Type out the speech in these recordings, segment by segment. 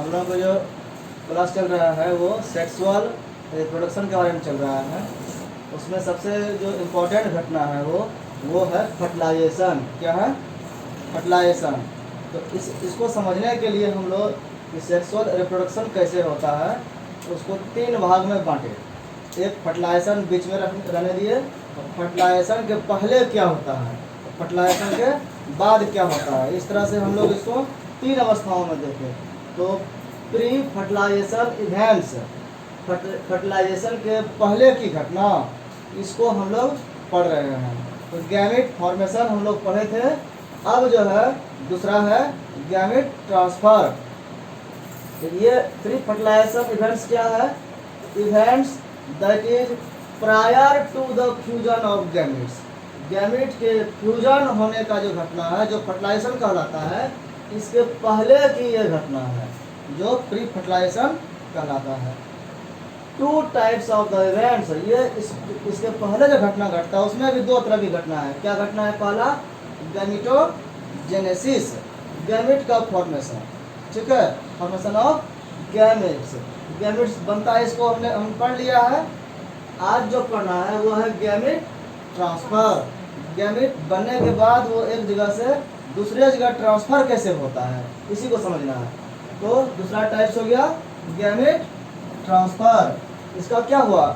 हम लोगों को जो क्लास चल रहा है वो सेक्सुअल रिप्रोडक्शन के बारे में चल रहा है। उसमें सबसे जो इम्पोर्टेंट घटना है वो है फर्टिलाइजेशन। क्या है? फर्टिलाइजेशन। तो इसको समझने के लिए हम लोग कि सेक्सुअल रिप्रोडक्शन कैसे होता है उसको 3 भाग में बांटे। एक फर्टिलाइजेशन बीच में रहने दिए, और फर्टिलाइजेशन के पहले क्या होता है, फर्टिलाइजेशन के बाद क्या होता है। इस तरह से हम लोग इसको 3 अवस्थाओं में देखें। तो प्री फर्टिलाइजेशन इवेंट्स, फर्टिलाइजेशन के पहले की घटना, इसको हम लोग पढ़ रहे हैं। तो गैमेट फॉर्मेशन हम लोग पढ़े थे। अब जो है दूसरा है गैमेट ट्रांसफर। तो ये प्री फर्टिलाइजेशन इवेंट्स क्या है? Events that is prior to the fusion of gametes. Gamete के फ्यूजन होने का जो घटना है, जो फर्टिलाइजेशन कहलाता है, इसके पहले की ये घटना है जो प्री फर्टिलाइजेशन कहलाता है। 2 टाइप्स ऑफ द इवेंट्स। ये इसके पहले जो घटना घटता है उसमें भी 2 तरह की घटना है। क्या घटना है? पहला गैमेटोजेनेसिस, गैमेट का फॉर्मेशन। ठीक है, फॉर्मेशन ऑफ गैमेट्स। गैमेट्स बनता है, इसको हम पढ़ लिया है। आज जो पढ़ना है वो है गैमेट ट्रांसफर। गैमेट बनने के बाद वो एक जगह से दूसरे जगह ट्रांसफर कैसे होता है, इसी को समझना है। तो दूसरा टाइप्स हो गया गैमेट ट्रांसफर। इसका क्या हुआ?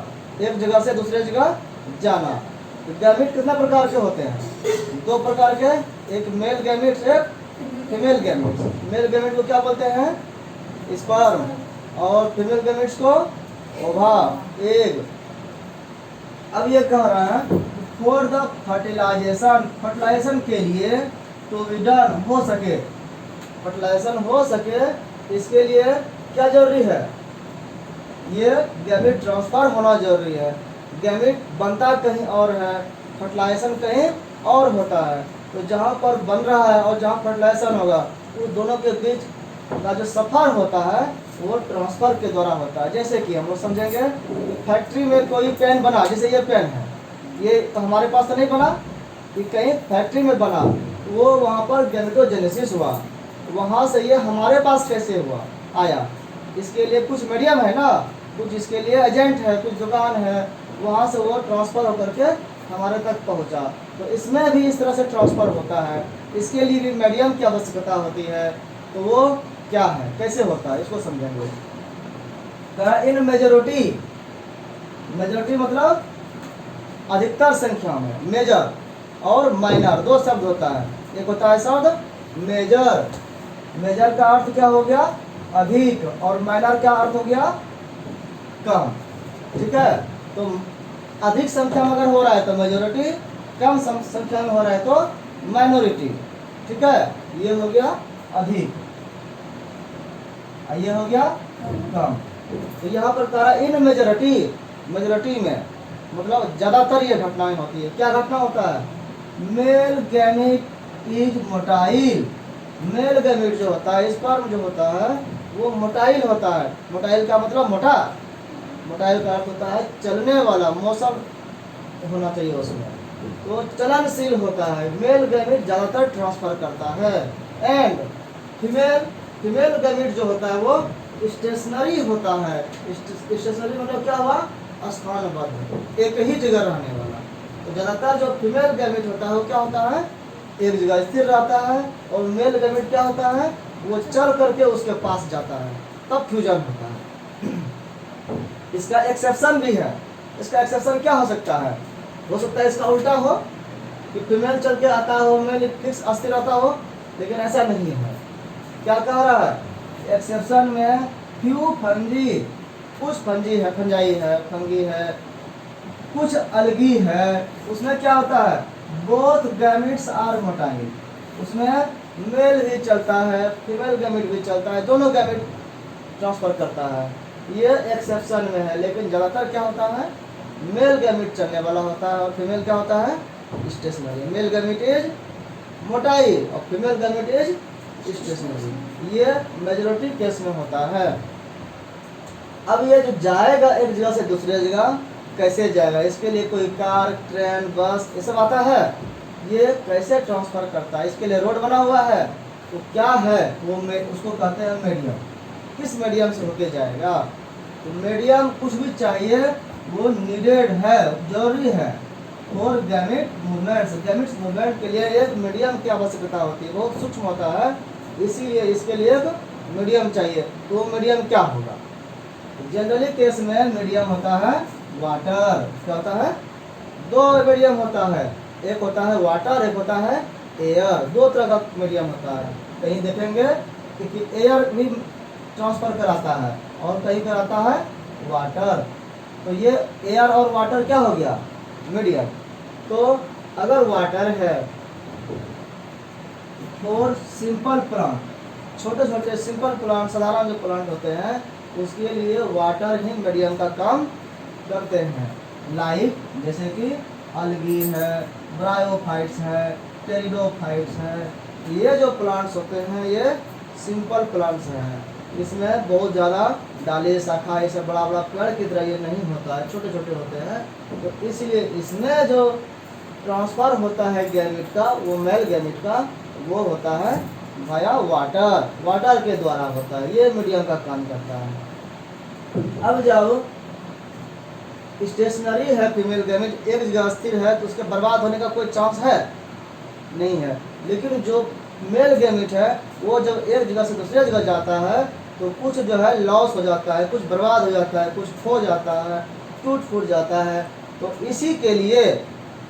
एक जगह से दूसरे जगह जाना। तो गैमेट कितना प्रकार के होते हैं? 2 प्रकार के, एक मेल गैमेट, एक फीमेल गैमेट। मेल गैमेट को क्या बोलते हैं? स्पर्म। और फीमेल गैमेट्स को ओवा, एग। अब ये कह रहा है फॉर द फर्टिलाइजेशन, फर्टिलाइजेशन के लिए तो विडन हो सके, फर्टिलाइजेशन हो सके, इसके लिए क्या जरूरी है? ये गैमेट ट्रांसफर होना जरूरी है। गैमेट बनता कहीं और है, फर्टिलाइजेशन कहीं और होता है। तो जहाँ पर बन रहा है और जहाँ फर्टिलाइजेशन होगा, उस दोनों के बीच का जो सफर होता है वो ट्रांसफर के द्वारा होता है। जैसे कि हम लोग समझेंगे, फैक्ट्री में कोई पेन बना, जैसे ये पेन है, ये तो हमारे पास तो नहीं बना, ये कहीं फैक्ट्री में बना, वो वहाँ पर गैमेटोजेनेसिस हुआ, वहाँ से ये हमारे पास कैसे हुआ, आया। इसके लिए कुछ मीडियम है ना, कुछ इसके लिए एजेंट है, कुछ दुकान है, वहाँ से वो ट्रांसफ़र होकर के हमारे तक पहुँचा। तो इसमें भी इस तरह से ट्रांसफ़र होता है। इसके लिए भी मीडियम की आवश्यकता होती है। तो वो क्या है, कैसे होता है, इसको समझेंगे। इन मेजोरिटी, मेजोरिटी मतलब अधिकतर संख्या में, मेजर और माइनर 2 शब्द होता है। एक होता है शब्द मेजर, मेजर का अर्थ क्या हो गया? अधिक, और माइनर का अर्थ हो गया कम। ठीक है, तो अधिक संख्या में अगर हो रहा है तो मेजोरिटी, कम संख्या में हो रहा है तो माइनॉरिटी। ठीक है, ये हो गया अधिक, ये हो गया कम। तो यहाँ पर कह रहा है इन मेजोरिटी, मेजोरिटी में मतलब ज्यादातर ये घटनाएं होती है। क्या घटना होता है? Mail gamete is motile. Male gamete जो होता है, स्पर्म जो होता है, वो मोटाइल होता है। मोटाइल का मतलब मोटा, मोटाइल का अर्थ होता है चलने वाला, मौसम होना चाहिए उसमें, तो चलनशील होता है। मेल गैमेट ज्यादातर ट्रांसफर करता है। एंड फीमेल, फीमेल गैमेट जो होता है वो स्टेशनरी होता है। स्टेशनरी मतलब क्या हुआ? स्थानबद्ध, एक ही जगह रहने वाला। तो ज्यादातर जो फीमेल गैमेट होता है वो क्या होता है? एक जगह स्थिर रहता है। और मेल गैमेट क्या होता है? वो चल करके उसके पास जाता है, तब फ्यूजन होता है। इसका एक्सेप्शन भी है। इसका एक्सेप्शन क्या हो सकता है? हो सकता है इसका उल्टा हो, कि फीमेल चल के आता हो, मेल फिक्स अस्थिर रहता हो, लेकिन ऐसा नहीं है। क्या कह रहा है? एक्सेप्शन में फ्यू फंजी, कुछ फंजी है, फंजाई है, फंगी है, कुछ अलगी है। उसमें क्या होता है? Both gametes are motile. उसमें मेल भी चलता है, फीमेल गैमेट भी चलता है, दोनों गैमेट ट्रांसफर करता है। ये एक्सेप्शन में है, लेकिन ज़्यादातर क्या होता है? मेल गैमेट चलने वाला होता है, और फीमेल क्या होता है? Stationary. Male gamete is motile और फीमेल गैमेट इज स्टेशनरी। ये मेजॉरिटी केस में होता है। अब ये जो जाएगा एक जगह से दूसरे जगह, कैसे जाएगा? इसके लिए कोई कार, ट्रेन, बस ये सब आता है। ये कैसे ट्रांसफ़र करता है? इसके लिए रोड बना हुआ है। तो क्या है वो? उसको कहते हैं मीडियम। किस मीडियम से होके जाएगा। तो मीडियम कुछ भी चाहिए वो नीडेड है, जरूरी है for gamete movements. Gametes movement के लिए एक मीडियम की आवश्यकता होती है, बहुत सूक्ष्म होता है, इसीलिए इसके लिए एक मीडियम चाहिए। तो वो मीडियम क्या होगा। जनरली केस में मीडियम होता है वाटर। क्या होता है, दो मीडियम होता है, एक होता है वाटर, एक होता है एयर। दो तरह का मीडियम होता है। कहीं देखेंगे कि एयर भी ट्रांसफर कराता है और कहीं कराता है वाटर। तो ये एयर और वाटर क्या हो गया, मीडियम। तो अगर वाटर है फॉर सिंपल प्लांट, छोटे छोटे सिंपल प्लांट, साधारण जो प्लांट होते हैं उसके लिए वाटर ही मीडियम का काम करते हैं। लाइक जैसे कि अलगी है, ब्रायोफाइट्स है, टेरिडोफाइट्स है, ये जो प्लांट्स होते हैं ये सिंपल प्लांट्स हैं। इसमें बहुत ज़्यादा डाली शाखा ऐसे बड़ा बड़ा पेड़ की तरह ये नहीं होता है, छोटे छोटे होते हैं। तो इसलिए इसमें जो ट्रांसफर होता है गैमेट का, वो मेल गैमेट का, वो होता है वाया वाटर, वाटर के द्वारा होता है। ये मीडियम का काम करता है। अब जाओ, स्टेशनरी है फीमेल गैमेट, एक जगह स्थिर है, तो उसके बर्बाद होने का कोई चांस है नहीं है। लेकिन जो मेल गैमेट है वो जब एक जगह से दूसरे जगह जाता है तो कुछ जो है लॉस हो जाता है, कुछ बर्बाद हो जाता है, कुछ खो जाता है, टूट फूट जाता है। तो इसी के लिए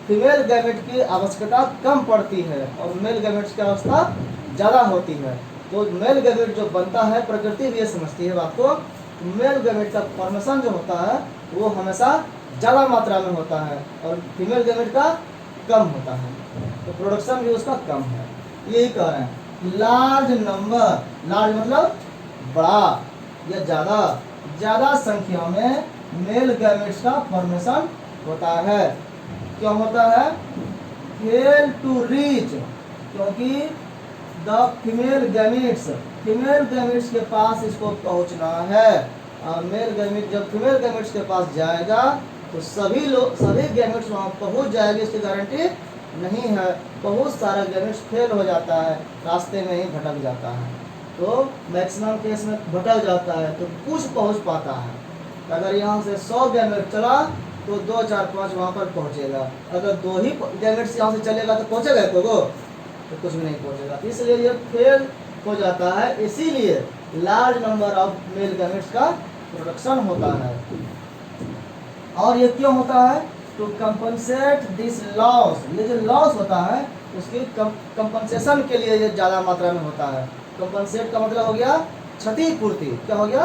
फीमेल गैमेट की आवश्यकता कम पड़ती है और मेल गैमेट्स की आवश्यकता ज़्यादा होती है। तो मेल गैमेट जो बनता है, प्रकृति भी ये समझती है बात को, मेल गैमेट का फॉर्मेशन जो होता है वो हमेशा ज़्यादा मात्रा में होता है और फीमेल गैमेट का कम होता है। तो प्रोडक्शन भी उसका कम है। यही कह रहे हैं लार्ज नंबर, लार्ज मतलब बड़ा या ज़्यादा संख्या में मेल गैमेट्स का फॉर्मेशन होता है। क्यों होता है, फेल टू रीच, क्योंकि द फीमेल गैमेट्स के पास इसको पहुंचना है। और मेल गैमेट जब फीमेल गैमेट्स के पास जाएगा तो सभी गैमेट्स वहाँ पहुंच जाएंगे, इसकी गारंटी नहीं है। बहुत सारा गैमेट्स फेल हो जाता है, रास्ते में ही भटक जाता है। तो मैक्सिमम केस में भटक जाता है तो कुछ पहुंच पाता है। अगर यहाँ से 100 गैमेट चला तो 2, 4, 5 वहाँ पर पहुँचेगा। अगर 2 ही गैमेट्स यहाँ से चलेगा तो पहुँचेगा को तो कुछ भी नहीं पहुँचेगा। इसलिए ये फेल हो जाता है। इसीलिए large number of male gametes का प्रोडक्शन होता है। और ये क्यों होता है, टू कंपनसेट दिस लॉस, ये जो लॉस होता है उसकी कंपनसेशन के लिए ये ज़्यादा मात्रा में होता है। कंपनसेट का मतलब हो गया क्षतिपूर्ति। क्या हो गया,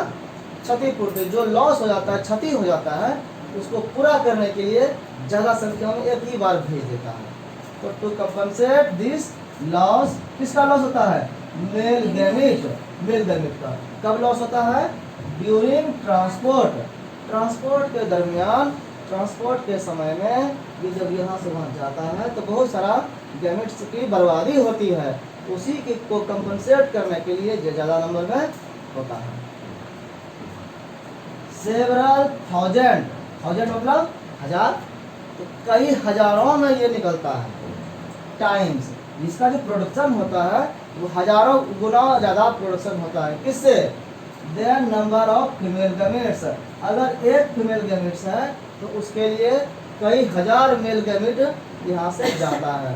क्षतिपूर्ति। जो लॉस हो जाता है, क्षति हो जाता है, उसको पूरा करने के लिए ज़्यादा संख्या में एक ही बार भेज देता है। तो टू कंपनसेट दिस लॉस, किसका लॉस होता है, मेल गैमेट का। कब लॉस होता है, ड्यूरिंग ट्रांसपोर्ट के दरमियान, ट्रांसपोर्ट के समय में ये जब यहाँ से वहाँ जाता है तो बहुत सारा गैमेट्स की बर्बादी होती है। उसी के को कंपनसेट करने के लिए जो ज़्यादा नंबर में होता है। सेवरल थाउजेंड मतलब हजार, तो कई हजारों में ये निकलता है टाइम्स। इसका जो प्रोडक्शन होता है वो हजारों गुना ज़्यादा प्रोडक्शन होता है। किससे, then number of female gametes. अगर एक फीमेल गैमेट्स है तो उसके लिए कई हजार मेल गैमेट यहाँ से जाता है,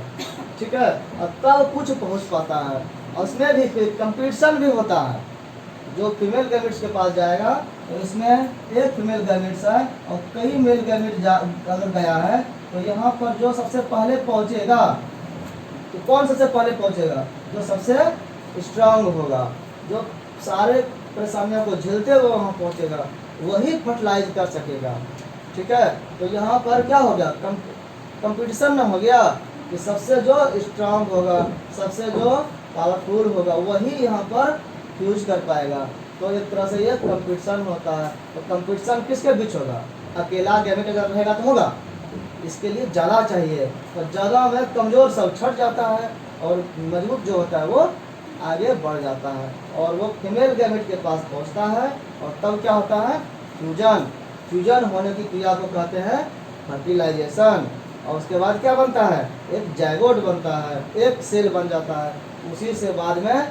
ठीक है, और तब कुछ पहुँच पाता है। और उसमें भी फिर कंपटीशन भी होता है। जो फीमेल गैमेट्स के पास जाएगा तो इसमें एक फीमेल गैमेट्स है और कई मेल गैमेट अगर गया है तो यहाँ पर जो सबसे पहले पहुँचेगा, तो कौन सबसे पहले पहुँचेगा, जो सबसे स्ट्रांग होगा, जो सारे परेशानियों को झेलते हुए वहाँ पहुँचेगा, वही फर्टिलाइज कर सकेगा, ठीक है। तो यहाँ पर क्या हो गया, कंपटीशन में हो गया कि सबसे जो स्ट्रांग होगा, सबसे जो पावरफुल होगा, वही यहाँ पर फ्यूज कर पाएगा। तो एक तरह से ये कंपटीशन होता है। तो कंपटीशन किसके बीच होगा, अकेला गैमेट अगर रहेगा तो होगा, इसके लिए ज़्यादा चाहिए। तो ज़्यादा में कमज़ोर सब छट जाता है और मजबूत जो होता है वो आगे बढ़ जाता है और वो फीमेल गैमेट के पास पहुंचता है। और तब क्या होता है, फ्यूजन होने की क्रिया को कहते हैं फर्टिलाइजेशन। और उसके बाद क्या बनता है, एक जायगोट बनता है, एक सेल बन जाता है। उसी से बाद में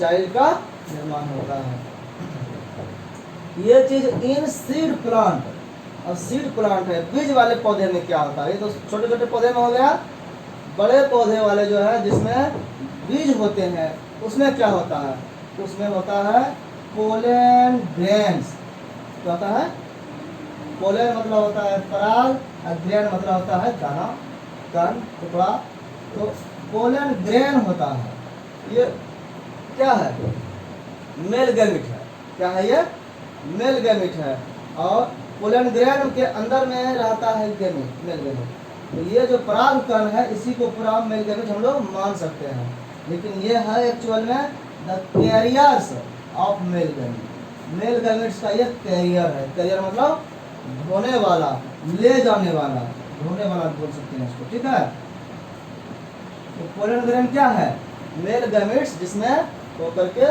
चाइल्ड का निर्माण होता है। ये चीज इन सीड प्लांट, और सीड प्लांट है बीज वाले पौधे में क्या होता है, ये तो छोटे छोटे पौधे में हो गया। बड़े पौधे वाले जो है जिसमें बीज होते हैं उसमें क्या होता है, उसमें होता है पोलन ग्रेन्स। क्या होता है, पोलन मतलब होता है पराग, और ग्रेन मतलब होता है दाना, कण, टुकड़ा। तो पोलन ग्रेन होता है, ये क्या है, मेल गैमेट है। क्या है ये, मेल गैमेट है। और पोलन ग्रेन के अंदर में रहता है गैमेट, मेल गैमेट। तो ये जो पराग कण है इसी को पूरा मेल गैमेट हम लोग मान सकते हैं, लेकिन ये है एक्चुअल में the carriers of male gamete. Male gametes का ये कैरियर है। कैरियर मतलब ढोने वाला, ले जाने वाला, ढोने वाला बोल सकते हैं इसको, ठीक है। तो पोलन ग्रेन क्या है, मेल गैमेट्स जिसमें होकर के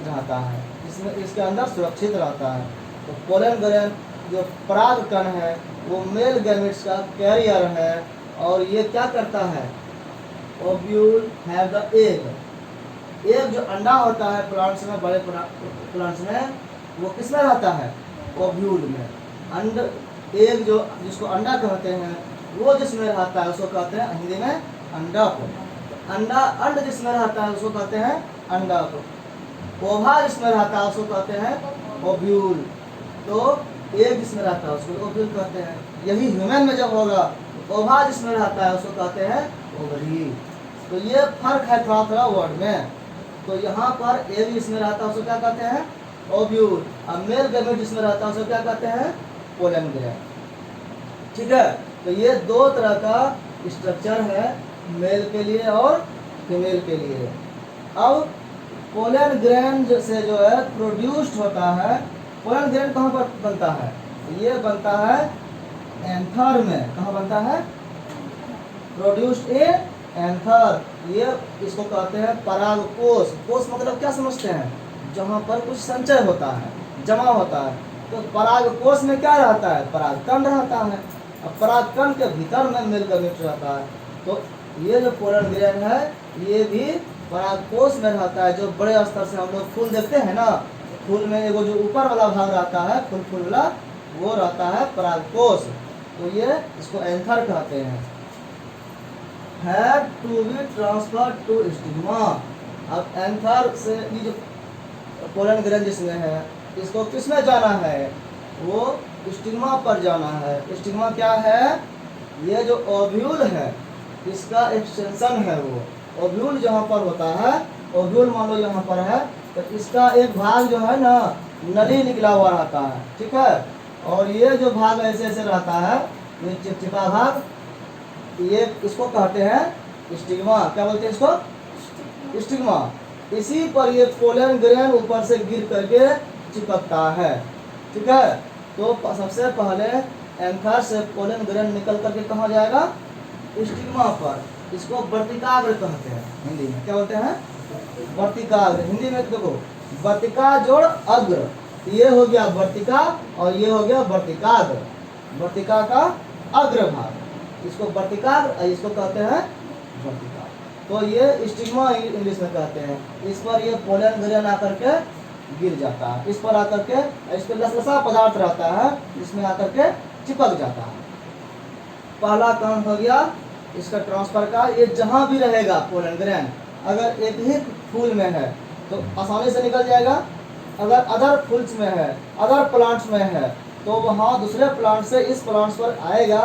रहता है, इसमें इसके अंदर सुरक्षित रहता है। तो पोलन ग्रेन जो पराग कण है वो मेल गैमेट्स का कैरियर है। और ये क्या करता है, ovule have the egg. Egg जो अंडा होता है प्लांट्स में, बड़े प्लांट्स में, वो किसमें रहता है, ओव्यूल में। अंड, एग जो जिसको अंडा कहते हैं वो जिसमें रहता है उसको कहते हैं हिंदी में अंडक। अंडा, अंड जिसमें रहता है उसको कहते हैं अंडक। ओवा जिसमें रहता है उसको कहते हैं ओव्यूल। तो एग जिसमें रहता है उसको ओव्यूल कहते हैं। यही ह्यूमन में जब होगा, ओवा जिसमें रहता है उसको कहते हैं ओवरी। तो ये फर्क है थोड़ा थोड़ा वर्ड में। तो यहाँ पर एग जिसमें रहता है उसको क्या कहते हैं, ओव्यूल। और मेल गैमेट जिसमें रहता है उसको क्या कहते हैं, पोलन ग्रेन, ठीक है। तो ये दो तरह का स्ट्रक्चर है, मेल के लिए और फीमेल के लिए। अब पोलन ग्रेन से जो है प्रोड्यूस्ड होता है, पोलन ग्रेन कहाँ पर बनता है, ये बनता है एंथर में। कहाँ बनता है, प्रोड्यूस्ड इन एंथर। ये इसको कहते हैं परागकोश। कोश मतलब क्या समझते हैं, जहाँ पर कुछ संचय होता है, जमा होता है। तो परागकोश में क्या रहता है, परागकण रहता है। अब परागकण के भीतर में मेल गैमेट रहता है। तो ये जो पोलन ग्रेन है ये भी परागकोश में रहता है। जो बड़े स्तर से हम लोग फूल देखते हैं ना, फूल में एगो जो ऊपर वाला भाग रहता है, फूल फूल वाला, वो रहता है परागकोश। तो ये इसको एंथर कहते हैं। Have to be transfer to stigma. अब एंथर से ये जो पोलन ग्रेन जिसमें है इसको किसमें जाना है, वो स्टिग्मा पर जाना है। स्टिग्मा क्या है, ये जो ओव्यूल है इसका एक्सटेंशन है। वो ओव्यूल जहाँ पर होता है, ओव्यूल मान लो यहाँ पर है, तो इसका एक भाग जो है ना नली निकला हुआ रहता है, ठीक है। और ये जो भाग ऐसे ऐसे रहता है, ये चिपचिपा भाग, ये इसको कहते हैं स्टिग्मा। क्या बोलते हैं इसको, स्टिग्मा। इसी पर ये पोलन ग्रेन ऊपर से गिर करके चिपकता है, ठीक है। तो सबसे पहले एंथर से पोलन ग्रेन निकल करके कहाँ जाएगा, स्टिग्मा पर। इसको वर्तिकाग्र कहते हैं हिंदी में। क्या बोलते हैं, वर्तिकाग्र। हिंदी में देखो, वर्तिका जोड़ अग्र, ये हो गया वर्तिका और ये हो गया वर्तिकाग्र। वर्तिका का अग्र भाग, इसको वर्तिकाग्र, इसको कहते हैं वर्तिका। तो ये स्टिग्मा इंग्लिश में कहते हैं। इस पर ये पोलन ग्रेन आकर के गिर जाता है, इस पर आकर के, इस पर लसलसा पदार्थ रहता है, इसमें आकर के चिपक जाता है। पहला काम हो गया इसका ट्रांसफर का। ये जहाँ भी रहेगा पोलन ग्रेन, अगर एक ही फूल में है तो आसानी से निकल जाएगा। अगर अदर फूल्स में है, अदर प्लांट्स में है, तो वहाँ दूसरे प्लांट से इस प्लांट्स पर आएगा।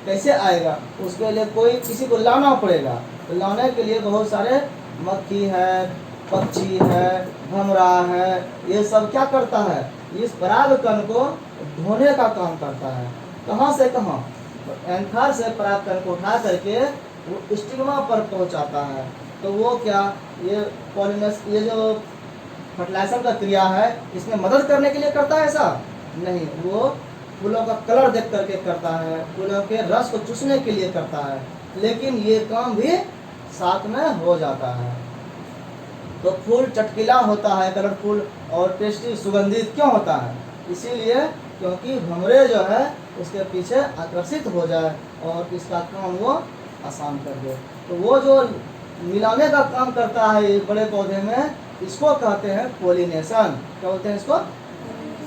कैसे आएगा, उसके लिए कोई किसी को लाना पड़ेगा। तो लाने के लिए बहुत सारे मक्खी है, पक्षी है, भमरा है, ये सब क्या करता है, इस परागकण को ढोने का काम करता है। कहाँ से कहाँ, एंथर से परागकण को उठा करके वो स्टिग्मा पर पहुंचाता है। तो वो क्या, ये पॉलिनेस, ये जो फर्टिलाइजेशन का क्रिया है इसमें मदद करने के लिए करता है ऐसा नहीं, वो फूलों का कलर देख करके करता है, फूलों के रस को चूसने के लिए करता है। लेकिन ये काम भी साथ में हो जाता है। तो फूल चटकीला होता है, कलरफुल और टेस्टी, सुगंधित क्यों होता है, इसीलिए क्योंकि भंवरे जो है उसके पीछे आकर्षित हो जाए और इसका काम वो आसान कर दे। तो वो जो मिलाने का काम करता है बड़े पौधे में, इसको कहते हैं पोलिनेशन। क्या बोलते हैं इसको,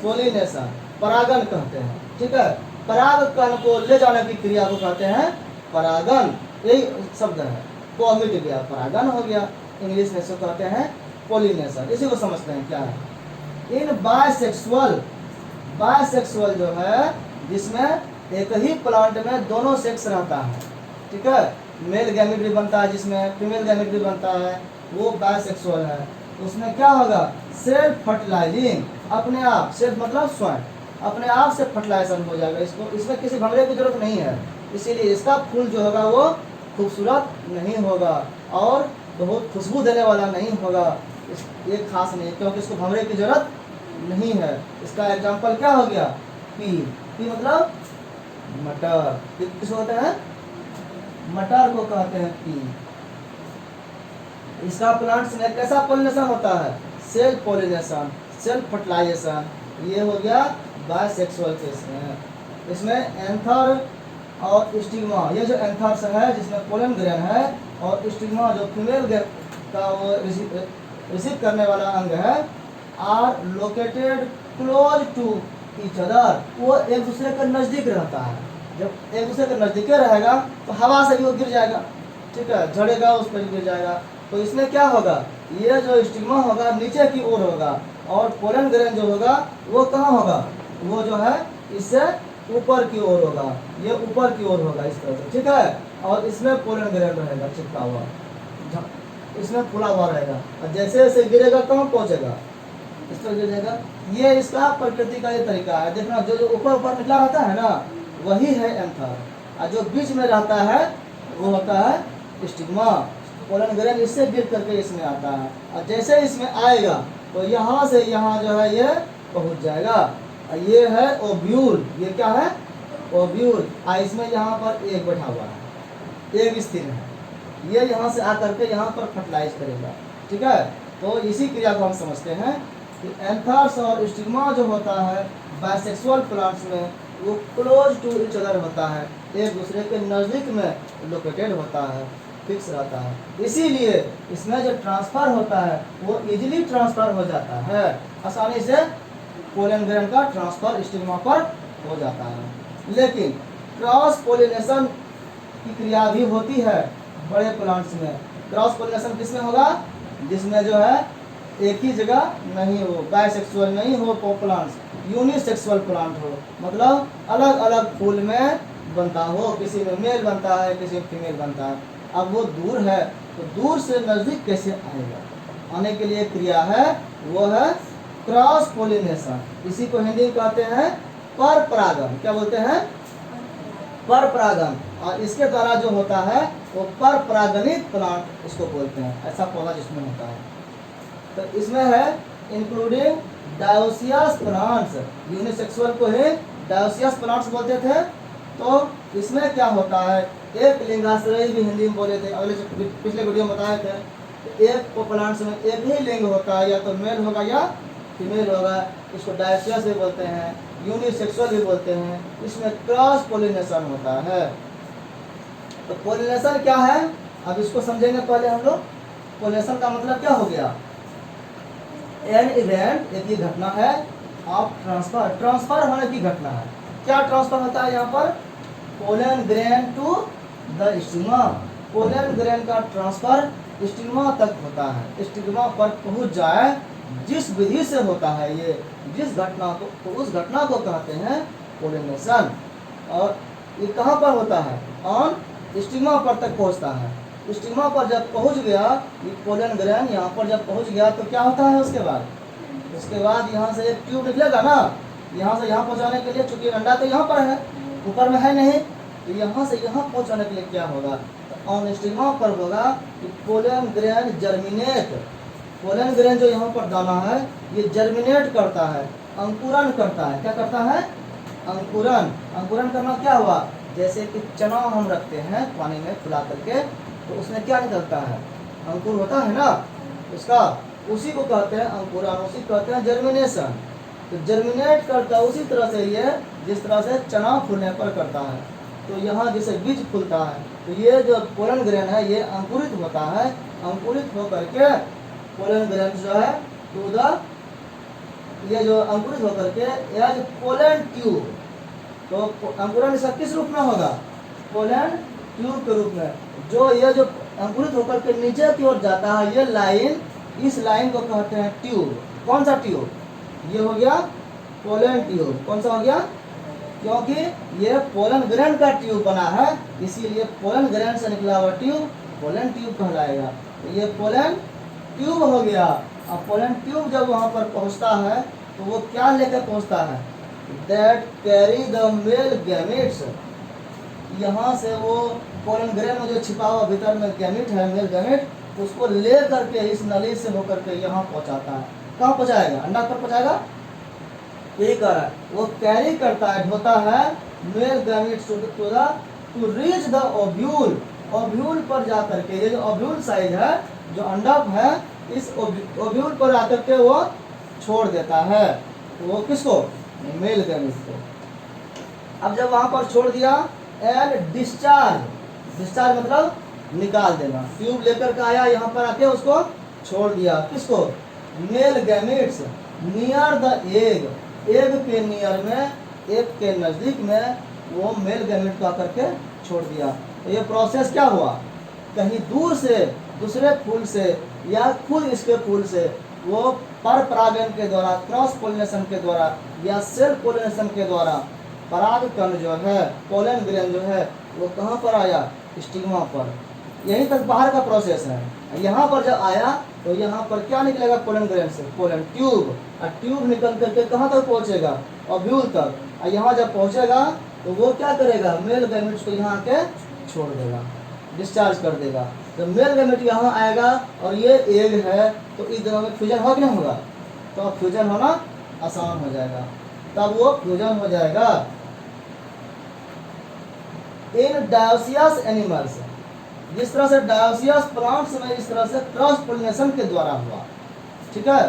पोलिनेशन, परागन कहते हैं। ठीक है, पराग कण को ले जाने की क्रिया को कहते हैं परागन। यही शब्द है, को मिट गया, परागन हो गया। इंग्लिश में इसको कहते हैं पोलिनेशन। इसी को समझते हैं क्या है। इन बायसेक्सुअल जो है, जिसमें एक ही प्लांट में दोनों सेक्स रहता है। ठीक है, मेल गैमेट भी बनता है, जिसमें फीमेल गैमेट भी बनता है, वो बायसेक्सुअल है। उसमें क्या होगा, सेल्फ फर्टिलाइजिंग, अपने आप, सेल्फ मतलब स्वयं, अपने आप से फर्टिलाइजेशन हो जाएगा। इसमें किसी भंगड़े की जरूरत नहीं है, इसीलिए इसका फूल जो होगा वो खूबसूरत नहीं होगा और बहुत खुशबू देने वाला नहीं होगा। ये खास नहीं, क्योंकि इसको भंगड़े की जरूरत नहीं है। इसका एग्जाम्पल क्या हो गया, पी। पी मतलब मटर। किस होते हैं, मटर को कहते हैं पी। इसका प्लांट्स में कैसा पोलिनेशन होता है, सेल्फ पोलिनेशन, सेल्फ फर्टिलाइजेशन। ये हो गया बायसेक्सुअल केस में। इसमें एंथर और स्टिग्मा, ये जो एंथर्स है जिसमें पोलन ग्रेन है, और स्टिग्मा जो फीमेल का वो रिसीव करने वाला अंग है, are located close to each other. वो एक दूसरे के नज़दीक रहता है। जब एक दूसरे के नज़दीक रहेगा तो हवा से भी वो गिर जाएगा। ठीक है, झड़ेगा, उस पर गिर जाएगा। तो इसमें क्या होगा, ये जो स्टिग्मा होगा नीचे की ओर होगा, और पोलन ग्रेन जो होगा वो कहाँ होगा, वो जो है इससे ऊपर की ओर होगा। ये ऊपर की ओर होगा इस तरह से। ठीक है, और इसमें पोलन ग्रेन रहेगा चिपका हुआ, इसमें फुला हुआ रहेगा, और जैसे जैसे गिरेगा कहाँ पहुँचेगा, इस पर गिर जाएगा। ये इसका प्रकृति का ये तरीका है। देखना, जो जो ऊपर ऊपर निकला रहता है ना, वही है एंथर, और जो बीच में रहता है वो होता है स्टिग्मा। पोलन ग्रेन इससे गिर करके इसमें आता है, और जैसे इसमें आएगा तो यहाँ से यहाँ जो है ये पहुँच जाएगा। और ये है ओव्यूल। ये क्या है, ओव्यूल। इसमें यहाँ पर एक बैठा हुआ है, एक स्थिर है, ये यहाँ से आकर के यहाँ पर फर्टिलाइज करेगा। ठीक है, तो इसी क्रिया को हम समझते हैं कि एंथर्स और स्टिग्मा जो होता है बायसेक्सुअल प्लांट्स में, वो क्लोज टू ईच अदर होता है, एक दूसरे के नज़दीक में लोकेटेड होता है, फिक्स रहता है। इसीलिए इसमें जो ट्रांसफ़र होता है वो इजीली ट्रांसफ़र हो जाता है, आसानी से पोलन ग्रेन का ट्रांसफ़र स्टिग्मा पर हो जाता है। लेकिन क्रॉस पोलिनेशन की क्रिया भी होती है बड़े प्लांट्स में। क्रॉस पोलिनेशन किसमें होगा, जिसमें जो है एक ही जगह नहीं हो, बायसेक्सुअल नहीं हो प्लांट्स, यूनिसेक्सुअल प्लांट हो, मतलब अलग अलग फूल में बनता हो, किसी में मेल बनता है, किसी में फीमेल बनता है। अब वो दूर है तो दूर से नज़दीक कैसे आएगा, आने के लिए क्रिया है वो है क्रॉस पोलिनेशन। इसी को हिंदी में कहते हैं पर परागन। क्या बोलते हैं, पर परागन। और इसके द्वारा जो होता है वो पर परागनित प्लांट इसको बोलते हैं, ऐसा पौधा जिसमें होता है। तो इसमें है इंक्लूडिंग डायोसियस प्लांट्स, यूनिसेक्सुअल को ही डायोसियस प्लांट्स बोलते थे। तो इसमें क्या होता है, एक लिंगाश्रयी भी हिंदी में बोले थे, अगले पिछले वीडियो में बताए थे। तो एक प्लांट्स में एक ही लिंग होता है, या तो मेल होगा या फीमेल होगा। इसको डायोसियस भी बोलते हैं, यूनिसेक्सुअल भी बोलते हैं। इसमें क्रॉस पोलिनेशन होता है। तो पोलिनेशन क्या है, अब इसको समझेंगे पहले हम लोग। पोलिनेशन का मतलब क्या हो गया, एन इवेंट, एक ही घटना है ऑफ ट्रांसफर, ट्रांसफर होने की घटना है। क्या ट्रांसफर होता है यहाँ पर, pollen grain to the stigma. Pollen grain का ट्रांसफर स्टिग्मा तक होता है, स्टिग्मा पर पहुँच जाए, जिस विधि से होता है ये, जिस घटना को, तो उस घटना को कहते हैं पोलिनेशन। और ये कहाँ पर होता है, ऑन स्टिग्मा पर तक पहुँचता है। स्टिग्मा पर जब पहुँच गया ये पोलन ग्रेन, यहाँ पर जब पहुँच गया तो क्या होता है उसके बाद यहाँ से एक ट्यूब निकलेगा ना, यहाँ से यहाँ पहुँचाने के लिए, चूंकि अंडा तो यहाँ पर है, ऊपर में है नहीं, तो यहाँ से यहाँ पहुँचाने के लिए क्या होगा, तो ऑन स्टिग्मा पर होगा कि pollen grain germinate. Pollen grain जो यहाँ पर दाना है ये जर्मिनेट करता है, अंकुरन करता है। क्या करता है, अंकुरन। अंकुरन करना क्या हुआ, जैसे कि चना हम रखते हैं पानी में फुला करके, तो उसमें क्या निकलता है, अंकुर होता है ना उसका, उसी को कहते हैं अंकुरन, उसी को कहते हैं जर्मिनेशन। तो जर्मिनेट करता है उसी तरह से ये, जिस तरह से चना फूलने पर करता है। तो यहाँ जैसे बीज फूलता है, तो ये जो पोलन ग्रेन है ये अंकुरित होता है, अंकुरित होकर के पोलन ग्रेन जो है टू द ये जो अंकुरित होकर के एज पोलन ट्यूब, तो अंकुरन इसका किस रूप में होगा? पोलन ट्यूब के रूप में। जो ये जो अंकुरित होकर के नीचे की ओर जाता है ये लाइन, इस लाइन को कहते हैं ट्यूब। कौन सा ट्यूब? ये हो गया पोलन ट्यूब। कौन सा हो गया? क्योंकि ये पोलन ग्रैंड का ट्यूब बना है, इसीलिए पोलन ग्रैंड से निकला हुआ ट्यूब पोलन ट्यूब कहलाएगा। तो ये पोलन ट्यूब हो गया। अब पोलन ट्यूब जब वहाँ पर पहुँचता है तो वो क्या लेकर पहुँचता है? That carry the male gametes. यहाँ से वो पोलन ग्रैंड में जो छिपा हुआ भीतर में गैमेट है, मेल गैमेट, उसको ले करके इस नली से होकर के यहाँ पहुँचाता है। कहाँ पहुँचाएगा? अंडा पर पहुँचाएगा। यही कह रहा है, वो कैरी करता है, ढोता है male gametes to reach the ovule. Ovule पर जा करके, ये जो ओव्यूल साइज है, जो अंडक है, इस ओव्यूल पर आकर के वो छोड़ देता है। वो किसको? मेल गैमेट्स को। अब जब वहां पर छोड़ दिया, एंड डिस्चार्ज। डिस्चार्ज मतलब निकाल देना। ट्यूब लेकर के आया, यहाँ पर आके उसको छोड़ दिया। किसको? Male gametes near the egg. Egg के नियर में, एग के नजदीक में वो मेल गैमेट को आकर के छोड़ दिया। तो ये प्रोसेस क्या हुआ? कहीं दूर से दूसरे फूल से या खुद इसके फूल से वो पर परागन के द्वारा, क्रॉस पोलिनेशन के द्वारा या सेल्फ पोलिनेशन के द्वारा पराग कण जो है, पोलन ग्रेन जो है, वो कहाँ पर आया? स्टिग्मा पर। यहीं तक बाहर का प्रोसेस है। यहाँ पर जब आया तो यहाँ पर क्या निकलेगा? पोलन ग्रेन से पोलन ट्यूब। और ट्यूब निकल करके कहाँ तक पहुँचेगा? ओव्यूल तक। और यहाँ जब पहुँचेगा तो वो क्या करेगा? मेल गैमेट्स को यहाँ के छोड़ देगा, डिस्चार्ज कर देगा। जब मेल गैमेट यहाँ आएगा और ये एग है, तो इस दोनों में फ्यूजन हो कि नहीं होगा? तो अब फ्यूजन होना आसान हो जाएगा, तब वो फ्यूजन हो जाएगा। इन डायोसियस एनिमल्स, जिस तरह से डायोसियस प्लांट्स में इस तरह से क्रॉस पोलिनेशन के द्वारा हुआ, ठीक है।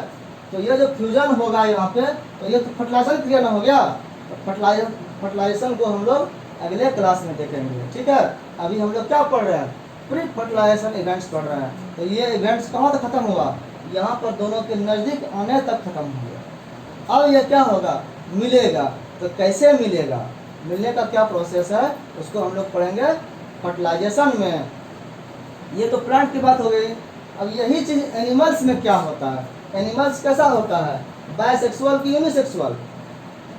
तो ये जो फ्यूजन होगा यहाँ पे, तो ये तो फर्टिलाइजेशन क्रिया ना हो गया। तो फर्टिलाइजेशन को हम लोग अगले क्लास में देखेंगे, ठीक है। अभी हम लोग क्या पढ़ रहे हैं? प्री फर्टिलाइजेशन इवेंट्स पढ़ रहे हैं। तो ये इवेंट्स कहाँ तक खत्म हुआ? यहाँ पर दोनों के नज़दीक आने तक खत्म हो गया। अब ये क्या होगा? मिलेगा। तो कैसे मिलेगा? मिलने का क्या प्रोसेस है उसको हम लोग पढ़ेंगे फर्टिलाइजेशन में। ये तो प्लांट की बात हो गई। अब यही चीज़ एनिमल्स में क्या होता है? एनिमल्स कैसा होता है? बायसेक्सुअल की यूनिसेक्सुअल?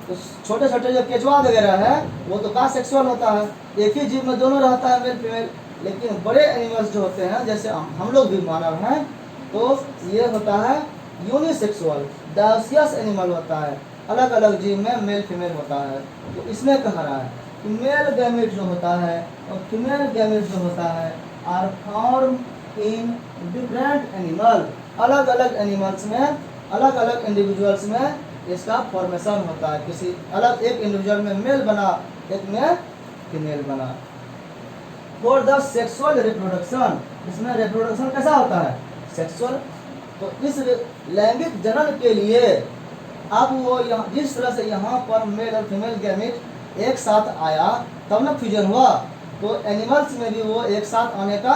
तो छोटे छोटे जो केचुआ वगैरह है वो तो बायसेक्सुअल होता है, एक ही जीव में दोनों रहता है, मेल फीमेल। लेकिन बड़े एनिमल्स जो होते हैं, जैसे हम लोग भी मानव हैं, तो ये होता है यूनिसेक्सुअल, डायोसियस एनिमल होता है। अलग अलग जीव में मेल फीमेल होता है। तो इसमें कह रहा है कि मेल गैमेट जो होता है और फीमेल गैमेट जो होता है are form in different animal. अलग अलग एनिमल्स में, अलग अलग इंडिविजुअल्स में इसका फॉर्मेशन होता है। किसी अलग एक इंडिविजुअल में मेल बना, एक में फीमेल बना। फॉर द सेक्सुअल रिप्रोडक्शन, इसमें रिप्रोडक्शन कैसा होता है? सेक्सुअल। तो इस लैंगिक जनन के लिए अब वो जिस तरह से यहाँ पर मेल और फीमेल गैमेट एक साथ आया तब ना फ्यूजन हुआ, तो एनिमल्स में भी वो एक साथ आने का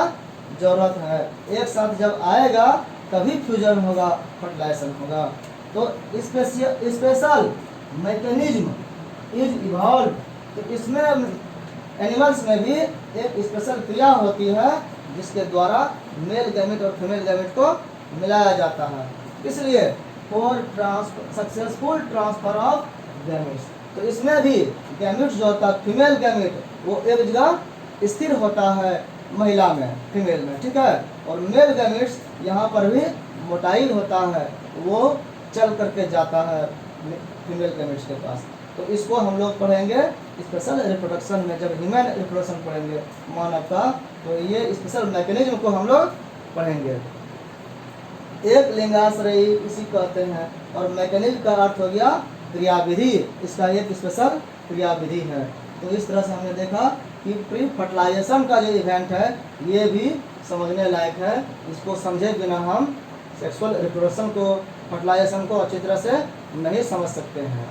जरूरत है। एक साथ जब आएगा तभी फ्यूजन होगा, फर्टिलाइजेशन होगा। तो स्पेशल मैकेनिज्म इज इवॉल्व। तो इसमें एनिमल्स में भी एक स्पेशल क्रिया होती है जिसके द्वारा मेल गैमेट और फीमेल गैमेट को मिलाया जाता है। इसलिए for successful transfer of gametes, तो इसमें भी गैमेट्स जो होता है, फीमेल गैमेट, वो एक जगह स्थिर होता है महिला में, फीमेल में, ठीक है। और मेल गैमेट्स यहाँ पर भी मोटाइल होता है, वो चल करके जाता है फीमेल गैमेट्स के पास। तो इसको हम लोग पढ़ेंगे स्पेशल रिप्रोडक्शन में, जब ह्यूमन रिप्रोडक्शन पढ़ेंगे मानव का, तो ये स्पेशल मैकेनिज्म को हम लोग पढ़ेंगे। एक लिंगाश्रयी इसी कहते हैं, और मैकेनिज्म का अर्थ हो गया क्रियाविधि, इसका एक स्पेशल क्रियाविधि है। तो इस तरह से हमने देखा कि प्री फर्टिलाइजेशन का जो इवेंट है ये भी समझने लायक है। इसको समझे बिना हम सेक्सुअल रिप्रोडक्शन को, फर्टिलाइजेशन को अच्छी तरह से नहीं समझ सकते हैं।